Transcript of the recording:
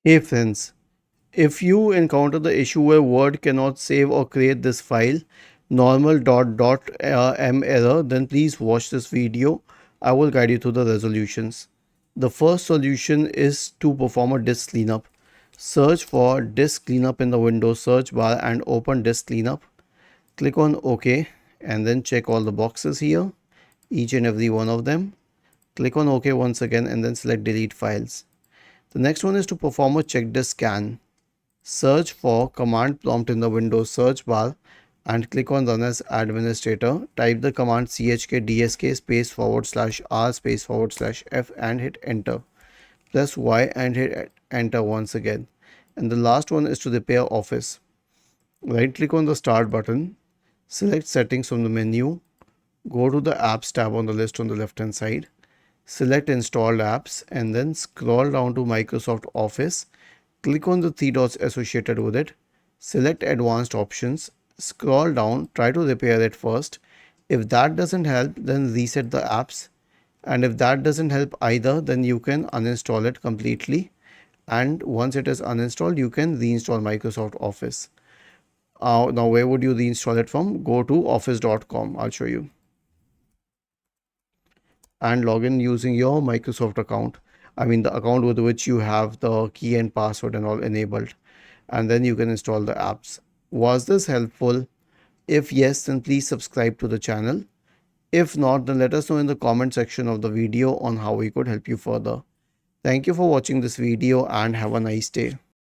Hey friends, if you encounter the issue where Word cannot save or create this file, normal.dotm error, then please watch this video. I will guide you through the resolutions. The first solution is to perform a disk cleanup. Search for disk cleanup in the Windows search bar and open disk cleanup. Click on OK and then check all the boxes here, each and every one of them. Click on OK once again and then select delete files. The next one is to perform a check disk scan. Search for command prompt in the Windows search bar and click on run as administrator. Type the command chkdsk space forward slash r space forward slash f and hit enter. Press Y and hit enter once again. And the last one is to repair Office. Right click on the start button. Select settings from the menu. Go to the apps tab on the list on the left hand side. Select installed apps and then scroll down to Microsoft Office. Click on the three dots associated with it. Select advanced options. Scroll down, try to repair it first. If that doesn't help, then reset the apps. And if that doesn't help either, then you can uninstall it completely. And once it is uninstalled, you can reinstall Microsoft Office. Now, where would you reinstall it from? Go to office.com. I'll show you. And log in using your Microsoft account. I mean, the account with which you have the key and password and all enabled. And then you can install the apps. Was this helpful? If yes, then please subscribe to the channel. If not, then let us know in the comment section of the video on how we could help you further. Thank you for watching this video and have a nice day.